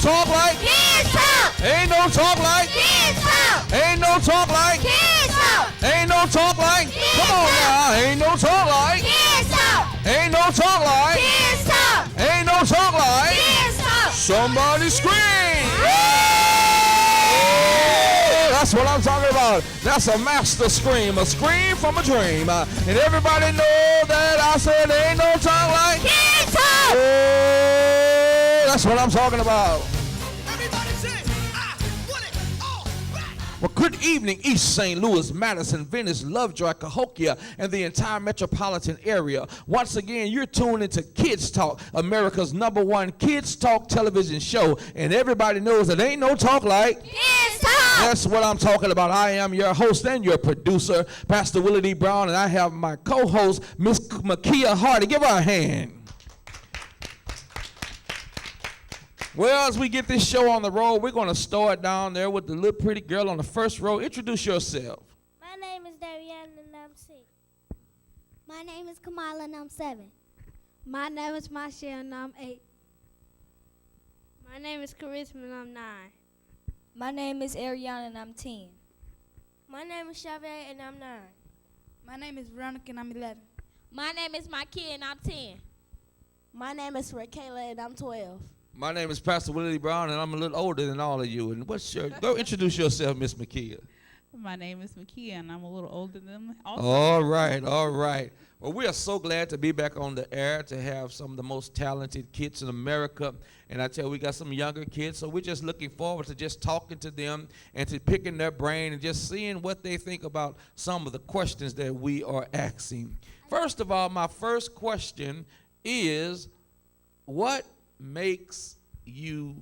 talk like Kids Talk. Ain't no talk like Kids Talk. Ain't no talk like Kids Talk. Ain't no talk like Come on now. Ain't no talk like Kids Talk. Ain't no talk like Kids Talk. Ain't no talk like Kids Talk. Somebody scream. That's what I'm talking about. That's a master scream, a scream from a dream. And everybody know that I said ain't no talk like Kids Talk. That's what I'm talking about. Everybody say, I want it all back. Well, good evening, East St. Louis, Madison, Venice, Lovejoy, Cahokia, and the entire metropolitan area. Once again, you're tuned into Kids Talk, America's #1 Kids Talk television show. And everybody knows that ain't no talk like Kids Talk. That's what I'm talking about. I am your host and your producer, Pastor Willie D. Brown, and I have my co-host, Miss Makia Hardy. Give her a hand. Well, as we get this show on the road, we're going to start down there with the little pretty girl on the first row. Introduce yourself. My name is Dariana and I'm 6. My name is Kamala and I'm 7. My name is Marcia and I'm 8. My name is Charisma and I'm 9. My name is Ariana and I'm 10. My name is Chavez and I'm 9. My name is Veronica and I'm 11. My name is Makia and I'm 10. My name is Raquela and I'm 12. My name is Pastor Willie D. Brown, and I'm a little older than all of you. And go introduce yourself, Miss Makia. My name is Makia, and I'm a little older than them also. All right, all right. Well, we are so glad to be back on the air, to have some of the most talented kids in America. And I tell you, we got some younger kids, so we're just looking forward to just talking to them and to picking their brain and just seeing what they think about some of the questions that we are asking. First of all, my first question is, what makes you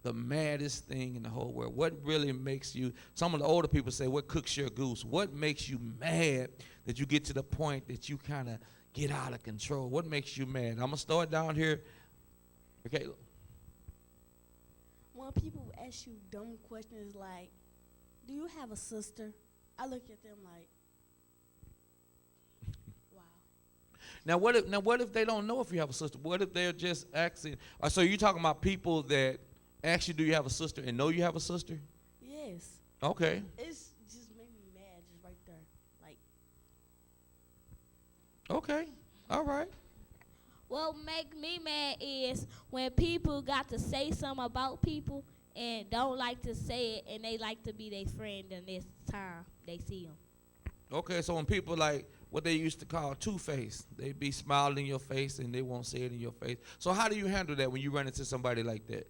the maddest thing in the whole world? What really makes you, some of the older people say, what cooks your goose? What makes you mad that you get to the point that you kind of get out of control? What makes you mad? I'm going to start down here. Okay. When people ask you dumb questions like, do you have a sister? I look at them like, wow. Now what if they don't know if you have a sister? What if they're just asking? So you're talking about people that actually do you have a sister and know you have a sister? Yes. Okay. It's just made me mad just right there. Like, Okay. All right. What make me mad is when people got to say something about people and don't like to say it, and they like to be their friend the next time they see them. Okay, so when people like what they used to call two-faced, they be smiling in your face and they won't say it in your face. So how do you handle that when you run into somebody like that?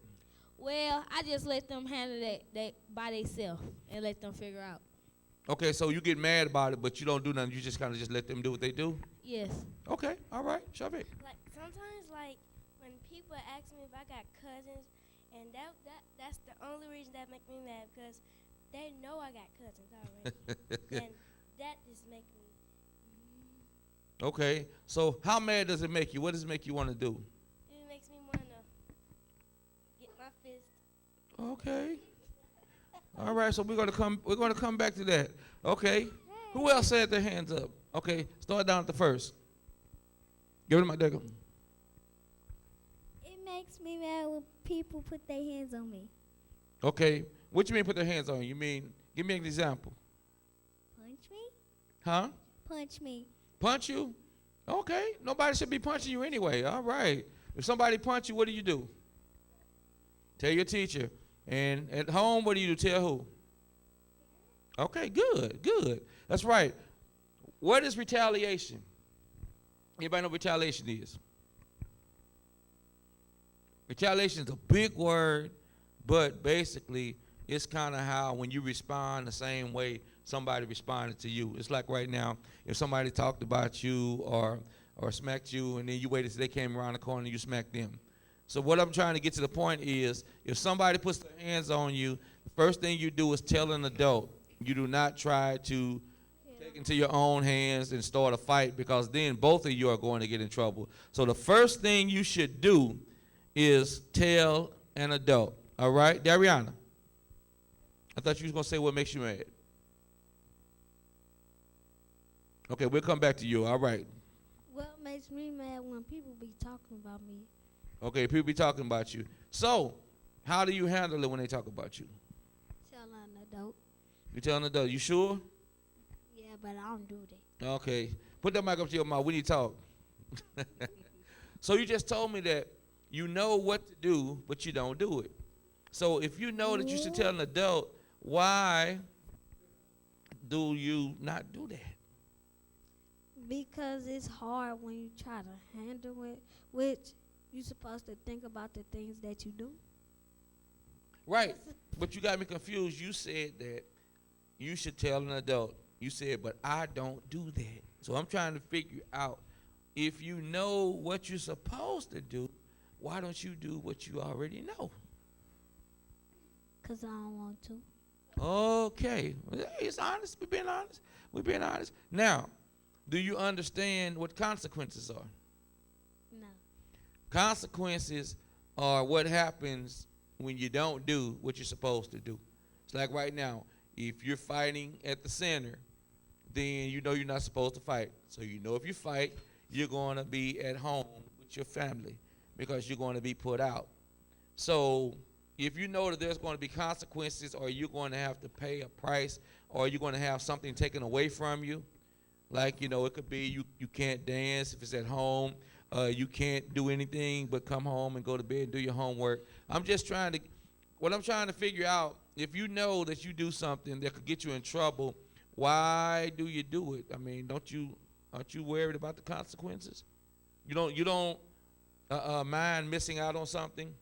Well, I just let them handle that by themselves and let them figure out. Okay, so you get mad about it, but you don't do nothing. You just kind of just let them do what they do? Yes. Okay, all right, Shabby. Like sometimes like when people ask me if I got cousins and that's the only reason that make me mad because they know I got cousins already. And that just make me Okay, so how mad does it make you? What does it make you want to do? it makes me wanna get my fist. Okay. All right, so we're gonna come back to that. Okay. Who else had their hands up? Okay, start down at the first. Give it to my deck. It makes me mad when people put their hands on me. Okay. What you mean put their hands on you? You mean give me an example. Punch me? Huh? Punch me. Punch you? Okay. Nobody should be punching you anyway. All right. If somebody punch you, what do? Tell your teacher. And at home, what do? Tell who? Okay, good. That's right. What is retaliation? Anybody know what retaliation is? Retaliation is a big word, but basically it's kind of how when you respond the same way somebody responded to you. It's like right now, if somebody talked about you or smacked you and then you waited till they came around the corner and you smacked them. So what I'm trying to get to the point is if somebody puts their hands on you, the first thing you do is tell an adult. You do not try to take into your own hands and start a fight because then both of you are going to get in trouble. So the first thing you should do is tell an adult. All right? Dariana, I thought you was going to say what makes you mad. Okay, we'll come back to you. All right. What makes me mad when people be talking about me? Okay, people be talking about you. So How do you handle it when they talk about you? Tell an adult. You telling the adult, you sure? Yeah, but I don't do that. Okay. Put that mic up to your mouth. We need to talk. So you just told me that you know what to do, but you don't do it. So if you know that you should tell an adult, why do you not do that? Because it's hard when you try to handle it, which you're supposed to think about the things that you do. Right. But you got me confused. You said that you should tell an adult. You said, but I don't do that. So I'm trying to figure out, if you know what you're supposed to do, why don't you do what you already know? Because I don't want to. Okay. Well, it's honest. We're being honest. We're being honest. Now, do you understand what consequences are? No. Consequences are what happens when you don't do what you're supposed to do. It's like right now, if you're fighting at the center, then you know you're not supposed to fight. So you know if you fight, you're going to be at home with your family because you're going to be put out. So if you know that there's going to be consequences, or you're going to have to pay a price, or you're going to have something taken away from you, like, it could be you can't dance if it's at home. You can't do anything but come home and go to bed and do your homework. What I'm trying to figure out, if you know that you do something that could get you in trouble, why do you do it? I mean, aren't you worried about the consequences? You don't mind missing out on something?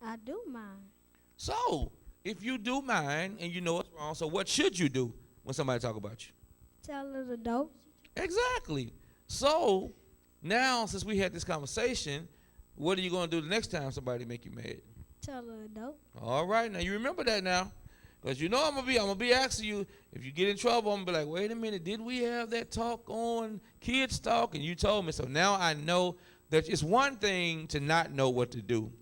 I do mind. So, if you do mind and you know it's wrong, so what should you do when somebody talk about you? Tell an adult. Exactly. So, now since we had this conversation, what are you going to do the next time somebody make you mad? Tell an adult. All right, now you remember that now. Because you know I'm gonna be asking you, if you get in trouble, I'm gonna be like, wait a minute, did we have that talk on Kids Talk? And you told me. So now I know that it's one thing to not know what to do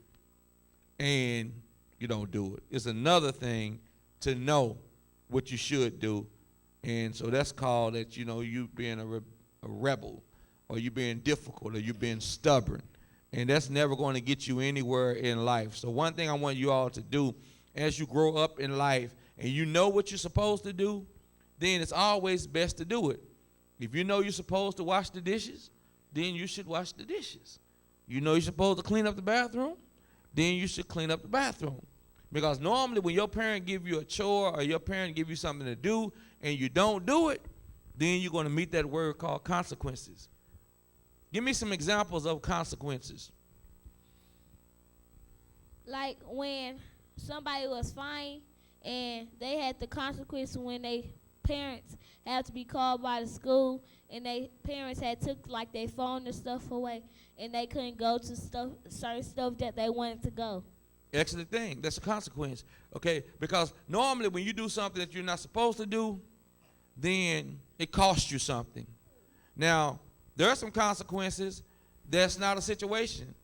and you don't do it. It's another thing to know what you should do. And so that's called that, you being a rebel, or you being difficult, or you being stubborn. And that's never going to get you anywhere in life. So one thing I want you all to do, as you grow up in life and you know what you're supposed to do, then it's always best to do it. If you know you're supposed to wash the dishes, then you should wash the dishes. You know you're supposed to clean up the bathroom, then you should clean up the bathroom. Because normally when your parent give you a chore, or your parent give you something to do and you don't do it, then you're going to meet that word called consequences. Give me some examples of consequences. Like when somebody was fined and they had the consequence when they parents had to be called by the school, and they parents had took like their phone and stuff away, and they couldn't go to certain stuff that they wanted to go. Excellent thing. That's a consequence. Okay? Because normally when you do something that you're not supposed to do, then it costs you something. Now, there are some consequences that's not a situation.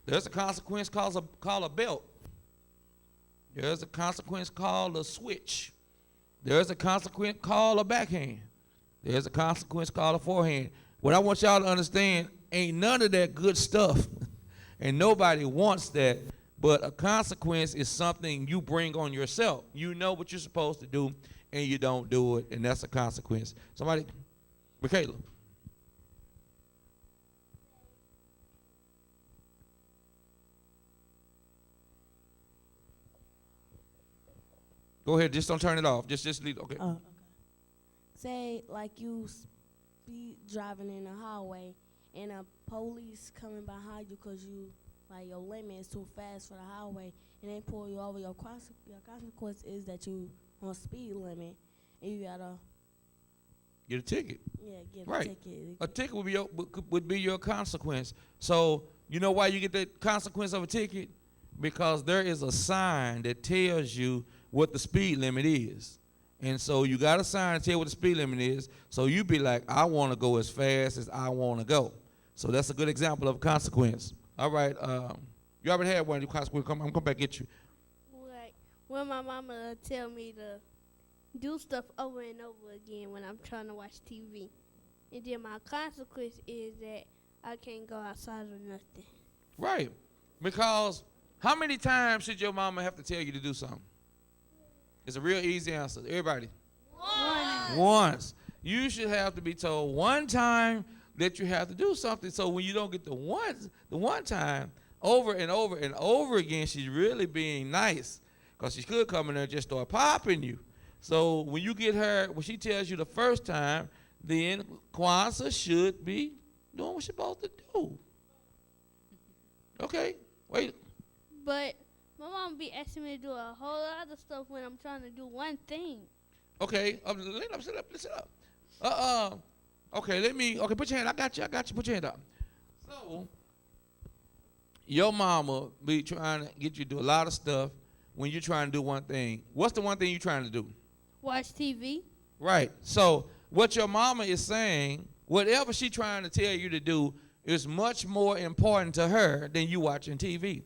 There's a consequence called a belt. There's a consequence called a switch. There's a consequence called a backhand. There's a consequence called a forehand. What I want y'all to understand, ain't none of that good stuff. And nobody wants that. But a consequence is something you bring on yourself. You know what you're supposed to do, and you don't do it, and that's a consequence. Somebody, Michaela. Go ahead, just don't turn it off. Just leave. Okay. Oh, okay. Say like you speed driving in the highway, and a police coming behind you because your limit is too fast for the highway, and they pull you over. Your consequence is that you on speed limit, and you gotta Get a ticket. get Right. a ticket. A ticket would be your consequence. So you know why you get the consequence of a ticket? Because there is a sign that tells you what the speed limit is. And so you got a sign to tell what the speed limit is. So you be like, I want to go as fast as I want to go. So that's a good example of a consequence. All right. You already had one of the consequences. I'm coming back at you. Like when my mama tell me to do stuff over and over again when I'm trying to watch TV. And then my consequence is that I can't go outside or nothing. Right. Because How many times should your mama have to tell you to do something? It's a real easy answer. Everybody. Once. You should have to be told one time that you have to do something. So when you don't get the one time, over and over and over again, she's really being nice. Because she could come in there and just start popping you. So when you get her, when she tells you the first time, then Kwanzaa should be doing what she's supposed to do. Okay, wait. But my mom be asking me to do a whole lot of stuff when I'm trying to do one thing. Okay, sit up. Okay, put your hand, I got you, put your hand up. So, your mama be trying to get you to do a lot of stuff when you're trying to do one thing. What's the one thing you're trying to do? Watch TV. Right, so what your mama is saying, whatever she's trying to tell you to do is much more important to her than you watching TV.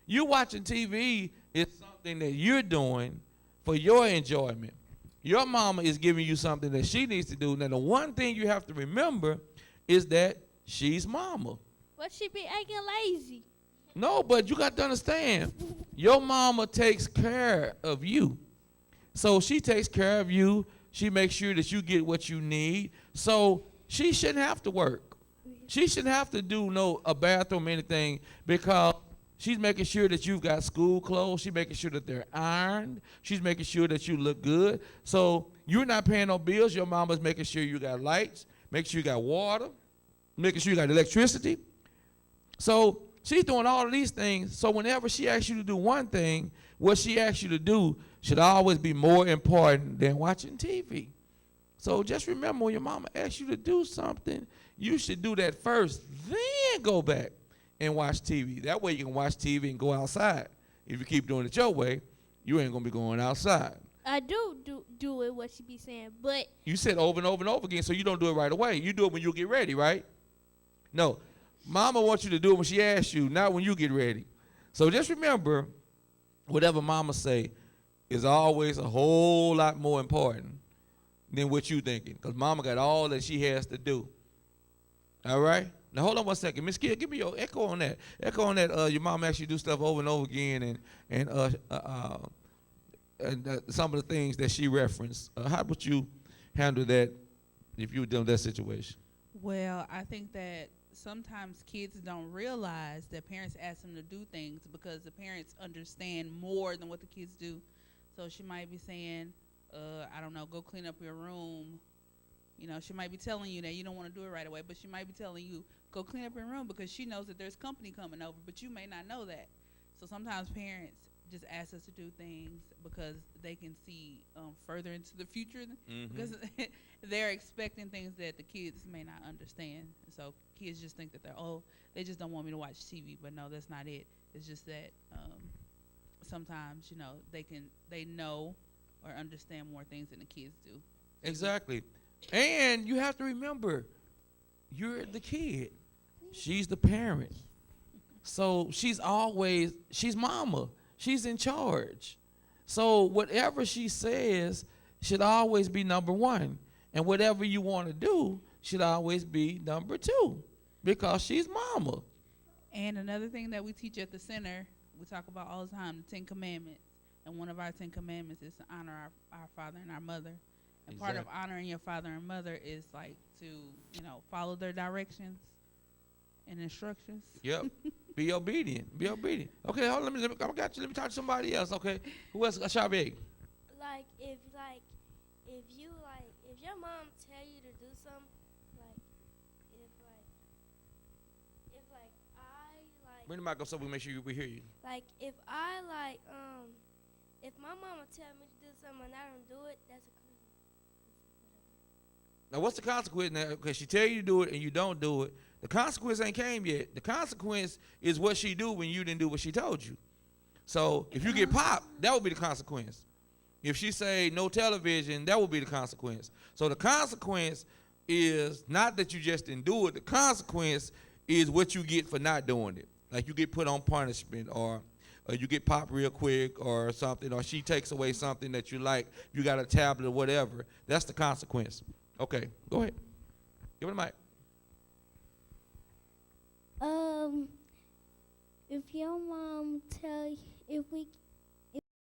You watching TV is something that you're doing for your enjoyment. Your mama is giving you something that she needs to do. Now, the one thing you have to remember is that she's mama. But she be acting lazy. No, but you got to understand, your mama takes care of you. So she takes care of you. She makes sure that you get what you need. So she shouldn't have to work. She shouldn't have to do a bathroom or anything because she's making sure that you've got school clothes. She's making sure that they're ironed. She's making sure that you look good. So you're not paying no bills. Your mama's making sure you got lights, making sure you got water, making sure you got electricity. So she's doing all of these things. So whenever she asks you to do one thing, what she asks you to do should always be more important than watching TV. So just remember, when your mama asks you to do something, you should do that first, then go back and watch TV. That way you can watch TV and go outside. If you keep doing it your way, you ain't going to be going outside. I do it what she be saying, but You said over and over and over again, so you don't do it right away. You do it when you get ready, right? No. Mama wants you to do it when she asks you, not when you get ready. So just remember, whatever mama say is always a whole lot more important than what you thinking, because mama got all that she has to do. All right? Now, hold on 1 second. Miss Kidd, give me your echo on that. Echo on that. Your mom actually do stuff over and over again, and some of the things that she referenced. How would you handle that if you were dealing with that situation? Well, I think that sometimes kids don't realize that parents ask them to do things because the parents understand more than what the kids do. So she might be saying, I don't know, go clean up your room. You know, she might be telling you that you don't want to do it right away, but she might be telling you, go clean up your room because she knows that there's company coming over, but you may not know that. So sometimes parents just ask us to do things because they can see further into the future because they're expecting things that the kids may not understand. So kids just think that they just don't want me to watch TV, but no, that's not it. It's just that sometimes, you know, they know or understand more things than the kids do. Exactly. And you have to remember, you're the kid. She's the parent. So she's mama. She's in charge. So whatever she says should always be number one. And whatever you want to do should always be number two, because she's mama. And another thing that we teach at the center, we talk about all the time, the 10 Commandments. And one of our 10 Commandments is to honor our father and our mother. And part of honoring your father and mother is like to, you know, follow their directions and instructions. Yep. Be obedient. Be obedient. Okay, hold on. Let me talk to somebody else. Okay. Who else? Shabby. If your mom tell you to do something, Bring the mic up so we make sure we hear you. if my mama tell me to do something and I don't do it, that's a Now, what's the consequence now? Okay, she tell you to do it and you don't do it. The consequence ain't came yet. The consequence is what she do when you didn't do what she told you. So if you get popped, that would be the consequence. If she say no television, that would be the consequence. So the consequence is not that you just didn't do it. The consequence is what you get for not doing it. Like you get put on punishment, or you get popped real quick or something, or she takes away something that you like. You got a tablet or whatever. That's the consequence. Okay, go ahead. Give it a mic. If your mom tell if we